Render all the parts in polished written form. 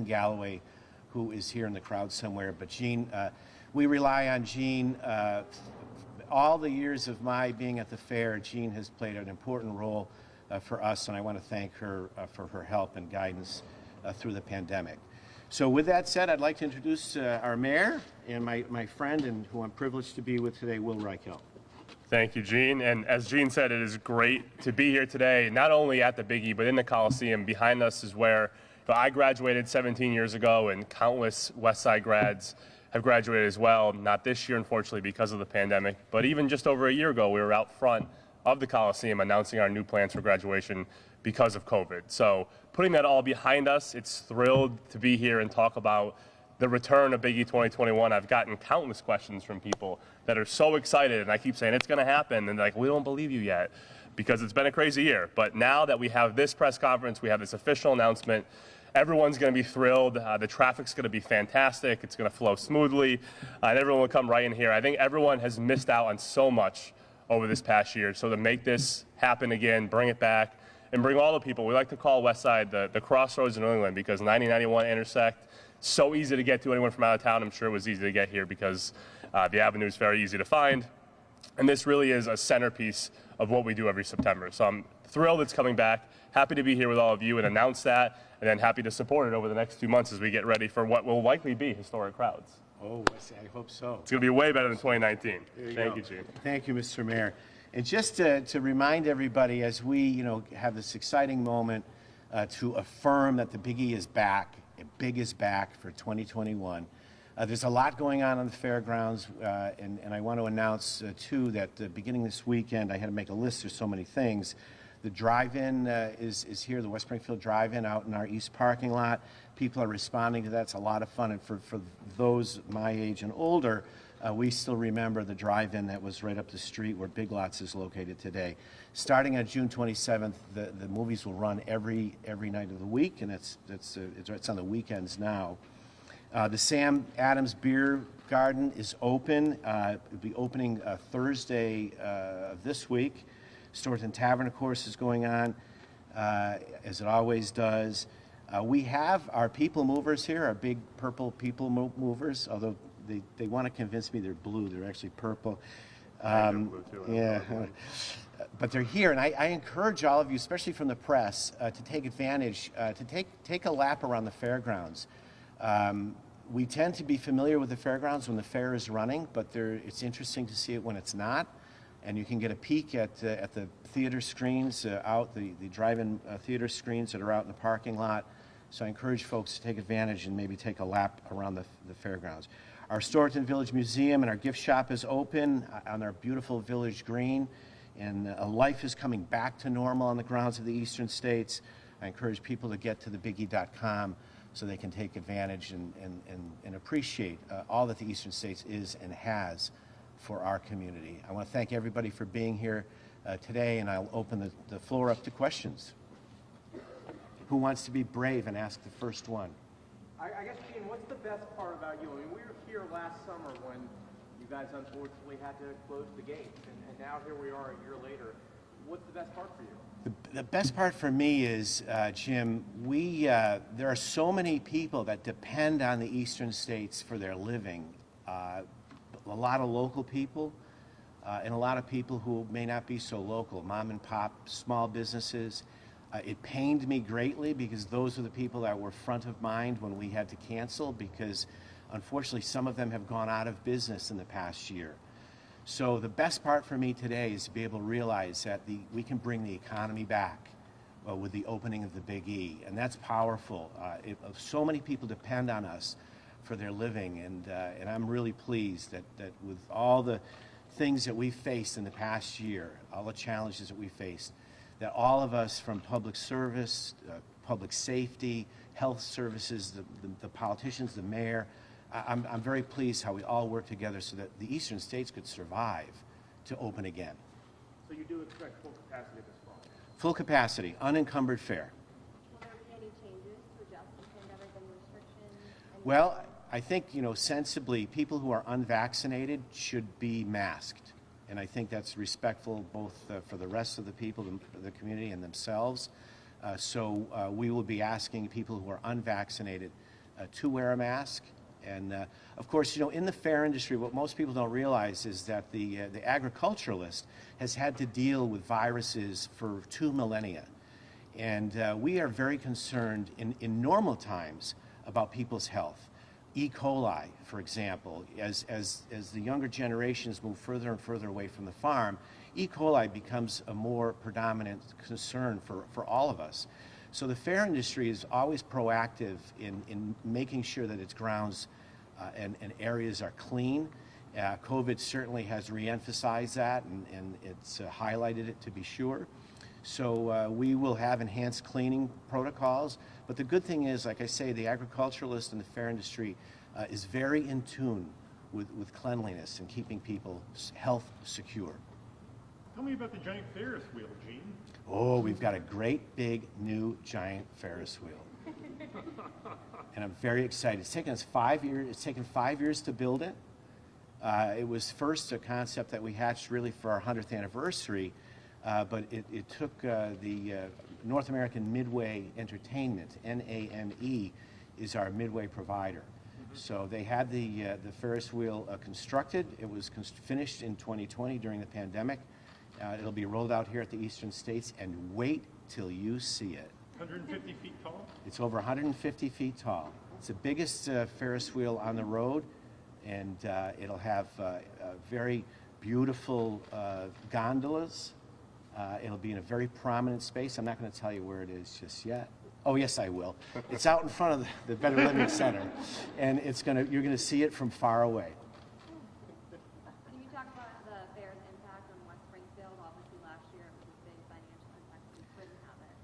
Galloway, who is here in the crowd somewhere. But Jean, we rely on Jean. All the years of my being at the fair, Jean has played an important role for us, and I want to thank her for her help and guidance through the pandemic. So with that said, I'd like to introduce our mayor and my friend and who I'm privileged to be with today, Will Reichelt. Thank you, Gene. And as Gene said, it is great to be here today, not only at the Biggie, but in the Coliseum. Behind us is where I graduated 17 years ago, and countless West Side grads have graduated as well. Not this year, unfortunately, because of the pandemic, but even just over a year ago, we were out front of the Coliseum announcing our new plans for graduation because of COVID. So putting that all behind us, it's thrilled to be here and talk about the return of Biggie 2021. I've gotten countless questions from people that are so excited, and I keep saying it's going to happen, and they're like, we don't believe you yet, because it's been a crazy year. But now that we have this press conference, we have this official announcement, everyone's going to be thrilled. The traffic's going to be fantastic. It's going to flow smoothly, and everyone will come right in here. I think everyone has missed out on so much over this past year. So to make this happen again, bring it back, and bring all the people. We like to call West Side the crossroads in New England, because 90-91 intersect. So easy to get to. Anyone from out of town, I'm sure it was easy to get here because the avenue is very easy to find. And this really is a centerpiece of what we do every September. So I'm thrilled it's coming back. Happy to be here with all of you and announce that, and then happy to support it over the next 2 months as we get ready for what will likely be historic crowds. Oh, I hope so. It's going to be way better than 2019. Thank you, Gene. Thank you, Mr. Mayor. And just to remind everybody, as we have this exciting moment to affirm that the Biggie is back, Big is back for 2021. There's a lot going on the fairgrounds, and I want to announce, too, that beginning this weekend, I had to make a list. There's so many things. The drive-in is here, the West Springfield Drive-In out in our east parking lot. People are responding to that. It's a lot of fun. And for those my age and older, we still remember the drive-in that was right up the street where Big Lots is located today. Starting on June 27th, the movies will run every night of the week, and it's on the weekends now. The Sam Adams Beer Garden is open. It'll be opening Thursday of this week. Storeton Tavern, of course, is going on, as it always does. We have our people movers here, our big purple people movers, although they want to convince me they're blue. They're actually purple. Blue too, yeah, but they're here, and I encourage all of you, especially from the press, to take advantage, to take a lap around the fairgrounds. We tend to be familiar with the fairgrounds when the fair is running, but it's interesting to see it when it's not. And you can get a peek at the theater screens the drive-in theater screens that are out in the parking lot. So I encourage folks to take advantage and maybe take a lap around the fairgrounds. Our Storeton Village Museum and our gift shop is open on our beautiful Village Green, and life is coming back to normal on the grounds of the Eastern States. I encourage people to get to thebiggie.com so they can take advantage and appreciate all that the Eastern States is and has for our community. I want to thank everybody for being here today, and I'll open the floor up to questions. Who wants to be brave and ask the first one? I guess, Gene, what's the best part about you? I mean, we were here last summer when you guys unfortunately had to close the gates, and now here we are a year later. What's the best part for you? The best part for me is, Jim, there are so many people that depend on the Eastern States for their living. A lot of local people and a lot of people who may not be so local, mom and pop, small businesses. It pained me greatly because those are the people that were front of mind when we had to cancel, because unfortunately some of them have gone out of business in the past year. So the best part for me today is to be able to realize that we can bring the economy back with the opening of the Big E, and that's powerful. So many people depend on us for their living, and I'm really pleased that with all the things that we faced in the past year, all the challenges that we faced, that all of us, from public service, public safety, health services, the politicians, the mayor, I'm very pleased how we all work together so that the Eastern States could survive to open again. So you do expect full capacity this fall? Full capacity, unencumbered fair. Will there be any changes to adjust to pandemic and restrictions? Well, I think, sensibly, people who are unvaccinated should be masked. And I think that's respectful both for the rest of the people, the community, and themselves. So we will be asking people who are unvaccinated to wear a mask. And of course, you know, in the fair industry, what most people don't realize is that the agriculturalist has had to deal with viruses for 2 millennia. And we are very concerned in normal times about people's health. E. coli, for example, as the younger generations move further and further away from the farm, E. coli becomes a more predominant concern for all of us. So the fair industry is always proactive in making sure that its grounds and areas are clean. COVID certainly has re-emphasized that, and it's highlighted it, to be sure. So we will have enhanced cleaning protocols. But the good thing is, like I say, the agriculturalist and the fair industry is very in tune with cleanliness and keeping people's health secure. Tell me about the giant Ferris wheel, Gene. Oh, we've got a great big new giant Ferris wheel. And I'm very excited. It's taken us 5 years. It's taken 5 years to build it. It was first a concept that we hatched really for our 100th anniversary, but it took the North American Midway Entertainment, NAME, is our midway provider. So they had the Ferris wheel constructed. It was finished in 2020 during the pandemic. It'll be rolled out here at the Eastern States, and wait till you see it. 150 feet tall? It's over 150 feet tall. It's the biggest Ferris wheel on the road, and it'll have very beautiful gondolas. It'll be in a very prominent space. I'm not going to tell you where it is just yet. Oh, yes, I will. It's out in front of the Better Living Center, and you're going to see it from far away. Can you talk about the fair's impact on West Springfield? Obviously, last year it was a big financial impact. We couldn't have it.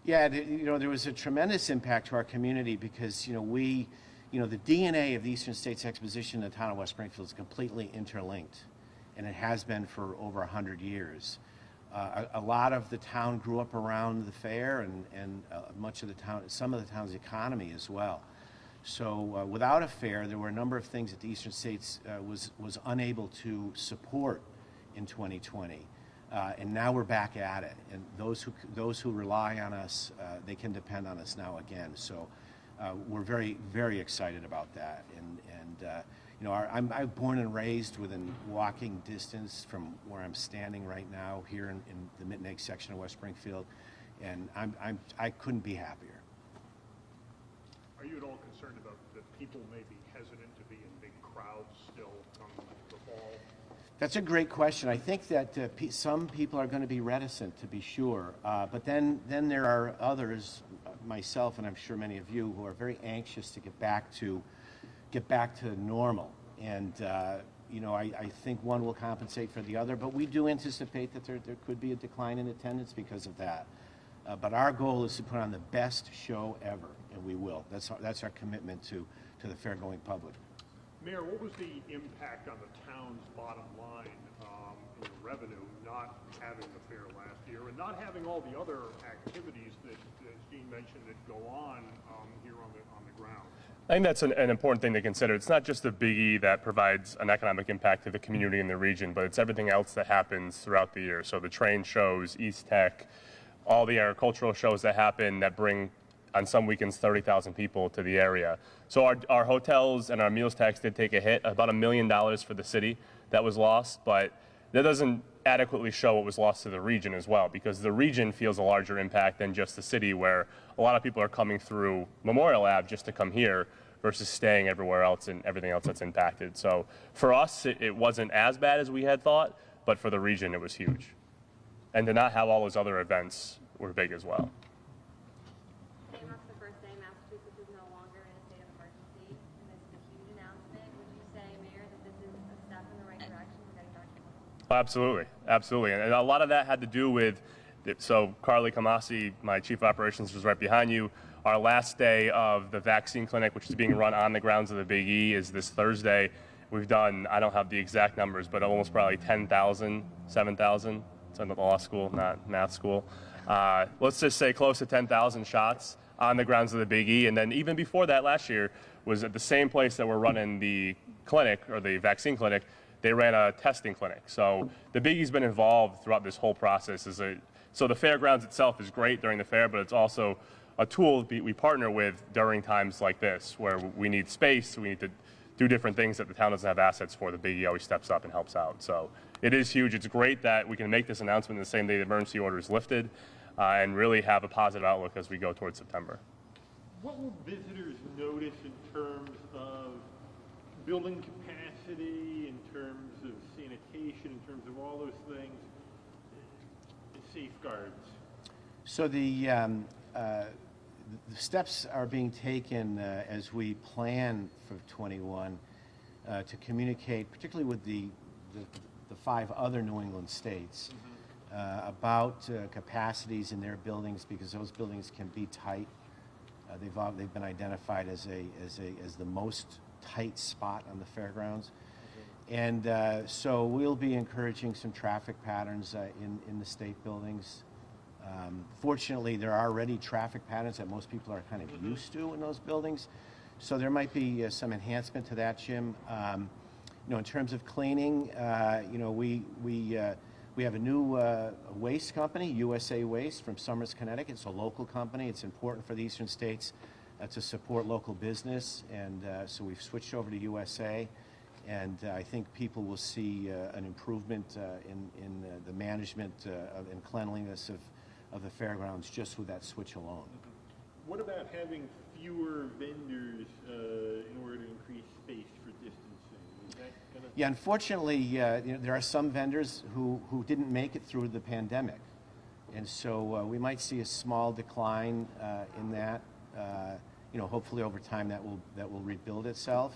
Yeah, you know, there was a tremendous impact to our community because, you know, the DNA of the Eastern States Exposition in the town of West Springfield is completely interlinked, and it has been for over 100 years. A lot of the town grew up around the fair, and much of the town, some of the town's economy as well. So without a fair, there were a number of things that the Eastern States was unable to support in 2020. And now we're back at it, and those who rely on us, they can depend on us now again. So we're very, very excited about that. And you know, I'm born and raised within walking distance from where I'm standing right now here in the Mitten Egg section of West Springfield, and I couldn't be happier. Are you at all concerned about that people may be hesitant to be in big crowds still come the fall? That's a great question. I think that some people are going to be reticent, to be sure, but then there are others, myself and I'm sure many of you, who are very anxious to get back to normal. And you know, I think one will compensate for the other, but we do anticipate that there could be a decline in attendance because of that. But our goal is to put on the best show ever, and we will. That's our commitment to the fair-going public. Mayor, what was the impact on the town's bottom line in revenue not having the fair last year and not having all the other activities that, as Gene mentioned, that go on here on the ground? I think that's an important thing to consider. It's not just the Big E that provides an economic impact to the community in the region, but it's everything else that happens throughout the year. So the train shows, East Tech, all the agricultural shows that happen that bring, on some weekends, 30,000 people to the area. So our hotels and our meals tax did take a hit, about $1 million for the city that was lost, but that doesn't adequately show what was lost to the region as well, because the region feels a larger impact than just the city, where a lot of people are coming through Memorial Ave just to come here versus staying everywhere else and everything else that's impacted. So for us, it wasn't as bad as we had thought, but for the region, it was huge. And to not have all those other events were big as well. Today marks the first day Massachusetts is no longer in a state of emergency, and this is a huge announcement. Would you say, Mayor, that this is a step in the right direction for getting back to normal? Absolutely, absolutely. And a lot of that had to do with, so Carly Kamasi, my chief operations, was right behind you. Our last day of the vaccine clinic, which is being run on the grounds of the Big E, is this Thursday. We've done, I don't have the exact numbers, but almost probably 10,000, 7,000. It's in the law school, not math school. Let's just say close to 10,000 shots on the grounds of the Big E. And then even before that last year was at the same place that we're running the clinic, or the vaccine clinic, they ran a testing clinic. So the Big E's been involved throughout this whole process. So the fairgrounds itself is great during the fair, but it's also a tool we partner with during times like this, where we need space, we need to do different things that the town doesn't have assets for. The Biggie always steps up and helps out. So it is huge. It's great that we can make this announcement the same day the emergency order is lifted, and really have a positive outlook as we go towards September. What will visitors notice in terms of building capacity, in terms of sanitation, in terms of all those things, safeguards? So the steps are being taken as we plan for 21 to communicate, particularly with the 5 other New England states, about capacities in their buildings, because those buildings can be tight. They've been identified as the most tight spot on the fairgrounds. And so we'll be encouraging some traffic patterns in the state buildings. Fortunately, there are already traffic patterns that most people are kind of used to in those buildings. So there might be some enhancement to that, Jim. In terms of cleaning, we have a new waste company, USA Waste from Somers, Connecticut. It's a local company. It's important for the eastern states to support local business, and so we've switched over to USA. And I think people will see an improvement in the management and cleanliness of the fairgrounds just with that switch alone. What about having fewer vendors in order to increase space for distancing? Is that gonna... Yeah, unfortunately, there are some vendors who didn't make it through the pandemic. And so we might see a small decline in that. Hopefully over time that will rebuild itself.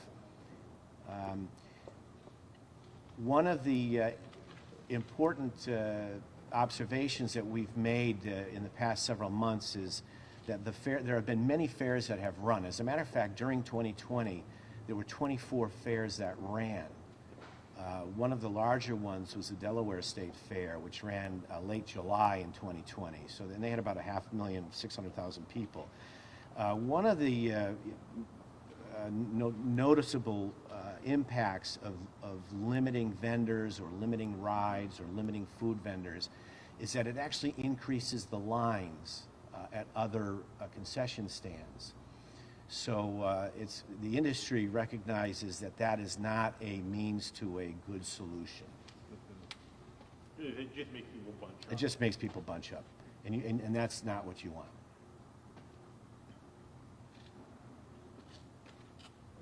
One of the important observations that we've made in the past several months is that there have been many fairs that have run. As a matter of fact, during 2020, there were 24 fairs that ran. One of the larger ones was the Delaware State Fair, which ran late July in 2020. So then they had about 5,600,000 people. One of the noticeable impacts of limiting vendors or limiting rides or limiting food vendors is that it actually increases the lines at other concession stands. So the industry recognizes that is not a means to a good solution. It just makes people bunch up. It just makes people bunch up, and that's not what you want.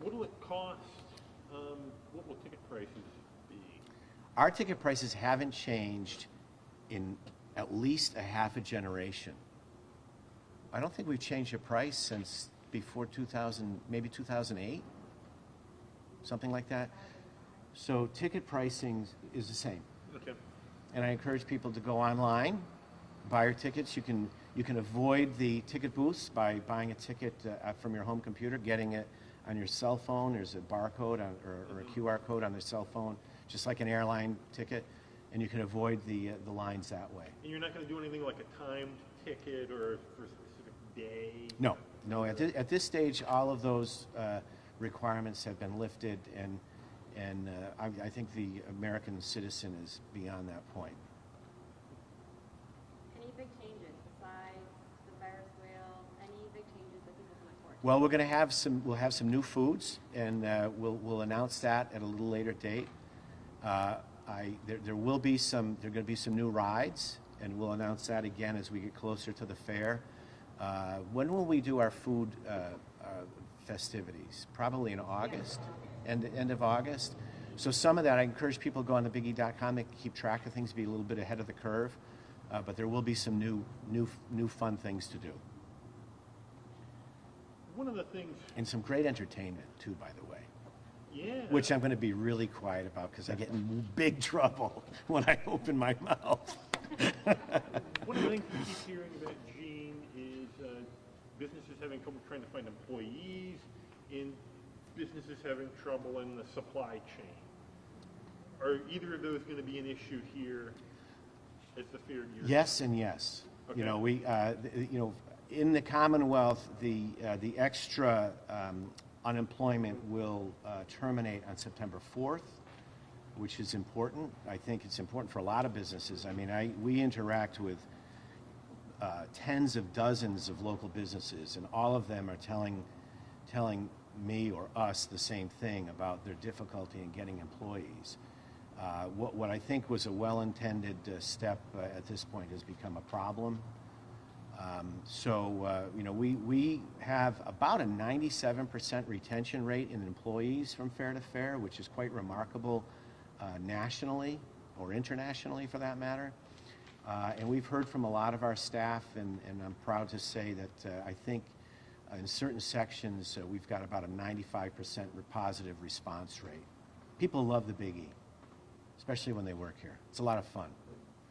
What will it cost? What will ticket prices be? Our ticket prices haven't changed in at least a half a generation. I don't think we've changed a price since before 2000, maybe 2008, something like that. So ticket pricing is the same. Okay. And I encourage people to go online, buy your tickets. You can avoid the ticket booths by buying a ticket from your home computer, getting it on your cell phone. There's a barcode or a QR code on the cell phone, just like an airline ticket, and you can avoid the lines that way. And you're not going to do anything like a timed ticket or for a specific day? No. At this stage, all of those requirements have been lifted, and I think the American citizen is beyond that point. Any big changes besides the Ferris wheel? Any big changes that people can look forward to? Well, we'll have some new foods, and we'll announce that at a little later date. There are going to be some new rides, and we'll announce that again as we get closer to the fair. When will we do our food festivities? Probably in August, end of August. So some of that, I encourage people to go on thebiggie.com. They can keep track of things, be a little bit ahead of the curve. But there will be some new fun things to do. One of the things... And some great entertainment, too, by the way. Yeah. Which I'm going to be really quiet about because I get in big trouble when I open my mouth. One of the things we keep hearing about, Gene, is businesses having trouble trying to find employees, and businesses having trouble in the supply chain. Are either of those going to be an issue here as the fair year? Yes and yes. Okay. We in the Commonwealth, the extra unemployment will terminate on September 4th, which is important. I think it's important for a lot of businesses. I mean, we interact with tens of dozens of local businesses, and all of them are telling me or us the same thing about their difficulty in getting employees. What I think was a well-intended step at this point has become a problem. We have about a 97% retention rate in employees from Fair to Fair, which is quite remarkable nationally or internationally for that matter. And we've heard from a lot of our staff, and I'm proud to say that I think in certain sections we've got about a 95% positive response rate. People love the Biggie, especially when they work here. It's a lot of fun.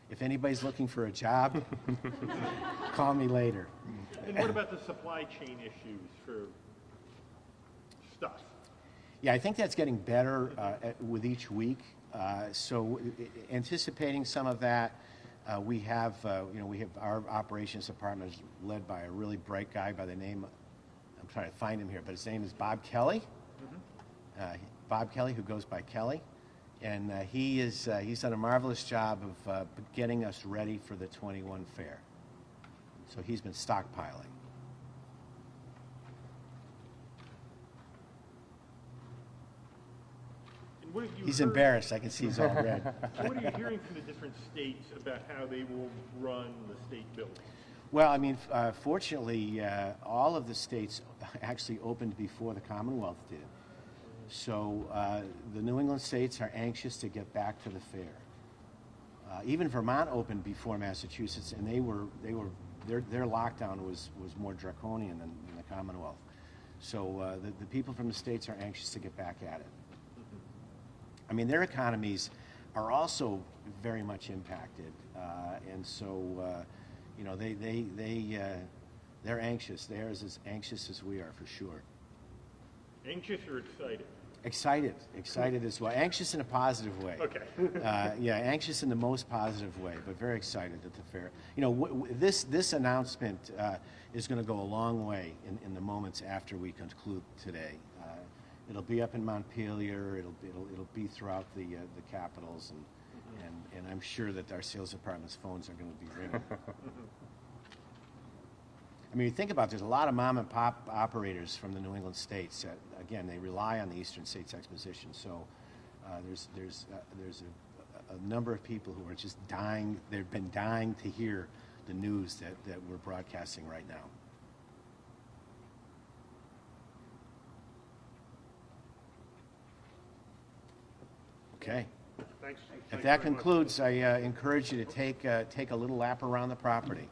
If anybody's looking for a job, call me later. And what about the supply chain issues for stuff? Yeah, I think that's getting better with each week. Anticipating some of that, we have our operations department is led by a really bright guy by the name, I'm trying to find him here, but his name is Bob Kelly. Bob Kelly, who goes by Kelly. And he's done a marvelous job of getting us ready for the 21 fair. So he's been stockpiling. And what have you He's heard- embarrassed. I can see he's all red. What are you hearing from the different states about how they will run the state building? Well, I mean, fortunately, all of the states actually opened before the Commonwealth did. So the New England states are anxious to get back to the fair. Even Vermont opened before Massachusetts, and their lockdown was more draconian than the Commonwealth. So the people from the states are anxious to get back at it. I mean, their economies are also very much impacted, and so they're anxious. They're as anxious as we are, for sure. Anxious or excited? Excited as well. Anxious in a positive way. Okay. Yeah, anxious in the most positive way, but very excited at the fair. This announcement is going to go a long way in the moments after we conclude today. It'll be up in Montpelier. It'll be throughout the capitals, and I'm sure that our sales department's phones are going to be ringing. I mean, you think about it, there's a lot of mom and pop operators from the New England states that, again, they rely on the Eastern States Exposition. So there's a number of people who are just dying. They've been dying to hear the news that we're broadcasting right now. Okay. Thanks. If that concludes, I encourage you to take a little lap around the property.